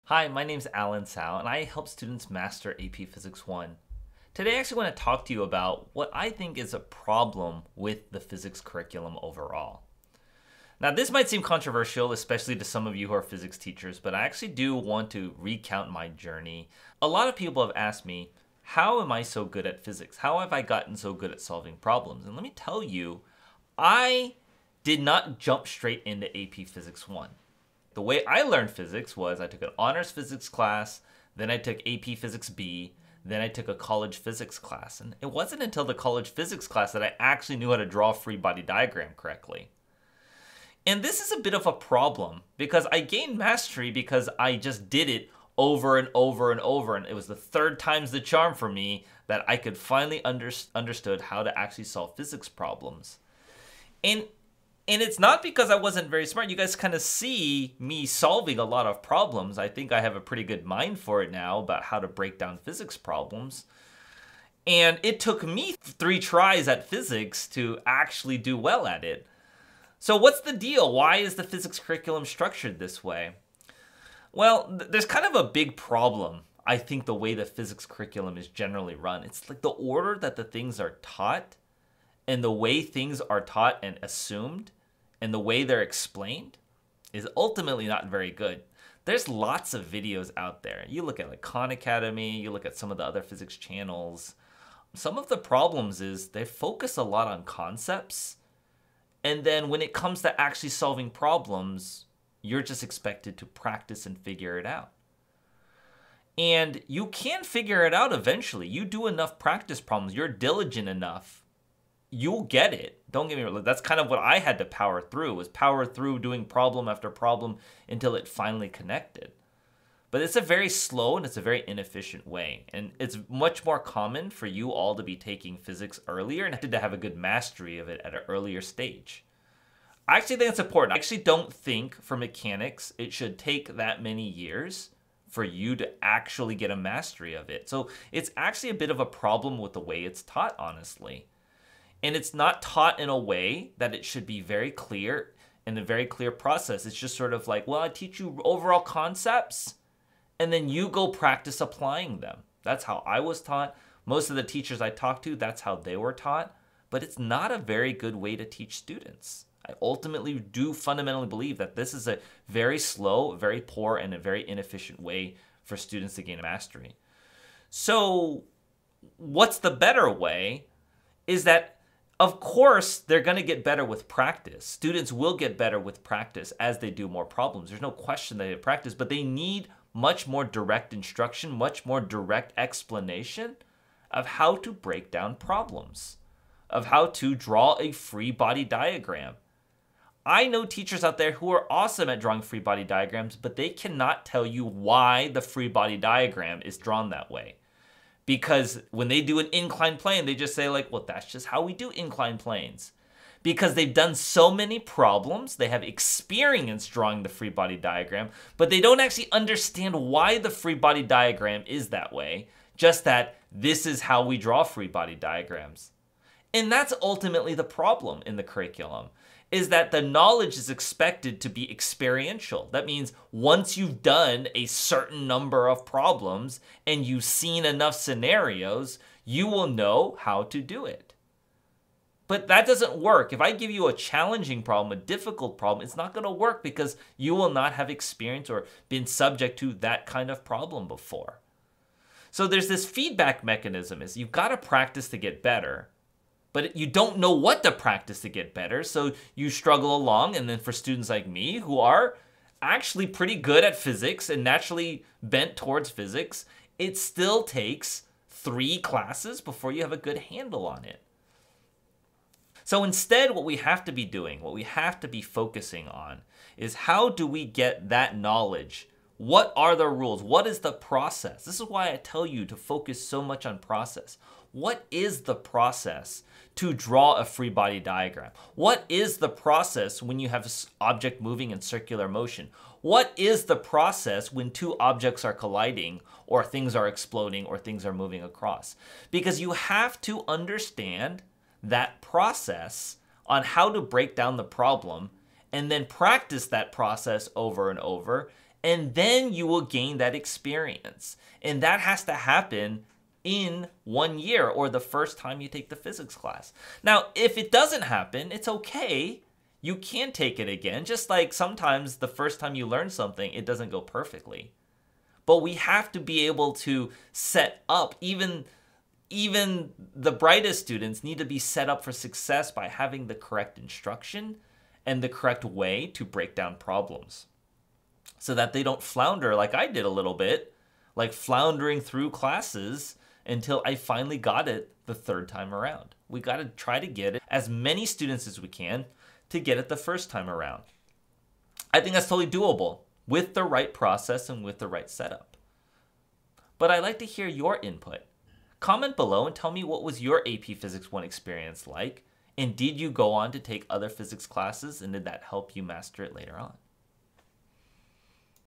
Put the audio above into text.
Hi, my name's Alan Sao, and I help students master AP Physics 1. Today I actually want to talk to you about what I think is a problem with the physics curriculum overall. Now, this might seem controversial, especially to some of you who are physics teachers, but I actually do want to recount my journey. A lot of people have asked me, how am I so good at physics? How have I gotten so good at solving problems? And let me tell you, I did not jump straight into AP Physics 1. The way I learned physics was I took an honors physics class, then I took AP Physics B, then I took a college physics class. And it wasn't until the college physics class that I actually knew how to draw a free body diagram correctly. And this is a bit of a problem because I gained mastery because I just did it over and over and over. And it was the third time's the charm for me that I could finally understood how to actually solve physics problems. And it's not because I wasn't very smart. You guys kind of see me solving a lot of problems. I think I have a pretty good mind for it now about how to break down physics problems. And it took me 3 tries at physics to actually do well at it. So what's the deal? Why is the physics curriculum structured this way? Well, there's kind of a big problem, I think, the way the physics curriculum is generally run. It's like the order that the things are taught and the way things are taught and assumed and the way they're explained is ultimately not very good. There's lots of videos out there. You look at like Khan Academy, you look at some of the other physics channels. Some of the problems is they focus a lot on concepts, and then when it comes to actually solving problems, you're just expected to practice and figure it out. And you can figure it out eventually. You do enough practice problems, you're diligent enough, you'll get it. Don't get me wrong. That's kind of what I had to power through, was power through doing problem after problem until it finally connected. But it's a very slow and it's a very inefficient way. And it's much more common for you all to be taking physics earlier and to have a good mastery of it at an earlier stage. I actually think it's important. I actually don't think for mechanics it should take that many years for you to actually get a mastery of it. So it's actually a bit of a problem with the way it's taught, honestly. And it's not taught in a way that it should be very clear and a very clear process. It's just sort of like, well, I teach you overall concepts and then you go practice applying them. That's how I was taught. Most of the teachers I talked to, that's how they were taught. But it's not a very good way to teach students. I ultimately do fundamentally believe that this is a very slow, very poor, and a very inefficient way for students to gain mastery. So what's the better way is that, of course, they're going to get better with practice. Students will get better with practice as they do more problems. There's no question they practice, but they need much more direct instruction, much more direct explanation of how to break down problems, of how to draw a free body diagram. I know teachers out there who are awesome at drawing free body diagrams, but they cannot tell you why the free body diagram is drawn that way. Because when they do an inclined plane, they just say like, well, that's just how we do inclined planes. Because they've done so many problems, they have experience drawing the free body diagram, but they don't actually understand why the free body diagram is that way, just that this is how we draw free body diagrams. And that's ultimately the problem in the curriculum, is that the knowledge is expected to be experiential. That means once you've done a certain number of problems and you've seen enough scenarios, you will know how to do it. But that doesn't work. If I give you a challenging problem, a difficult problem, it's not going to work because you will not have experienced or been subject to that kind of problem before. So there's this feedback mechanism, is you've got to practice to get better. But you don't know what to practice to get better, so you struggle along. And then for students like me who are actually pretty good at physics and naturally bent towards physics, it still takes 3 classes before you have a good handle on it. So instead, what we have to be doing, what we have to be focusing on, is how do we get that knowledge? What are the rules? What is the process? This is why I tell you to focus so much on process. What is the process to draw a free body diagram? What is the process when you have an object moving in circular motion? What is the process when 2 objects are colliding or things are exploding or things are moving across? Because you have to understand that process on how to break down the problem and then practice that process over and over and then you will gain that experience. And that has to happen in 1 year or the first time you take the physics class. Now, if it doesn't happen, it's okay. You can take it again, just like sometimes the first time you learn something, it doesn't go perfectly. But we have to be able to set up, even the brightest students need to be set up for success by having the correct instruction and the correct way to break down problems so that they don't flounder like I did a little bit, like floundering through classes until I finally got it the third time around. We got to try to get it as many students as we can to get it the first time around. I think that's totally doable with the right process and with the right setup. But I'd like to hear your input. Comment below and tell me, what was your AP Physics 1 experience like? And did you go on to take other physics classes, and did that help you master it later on?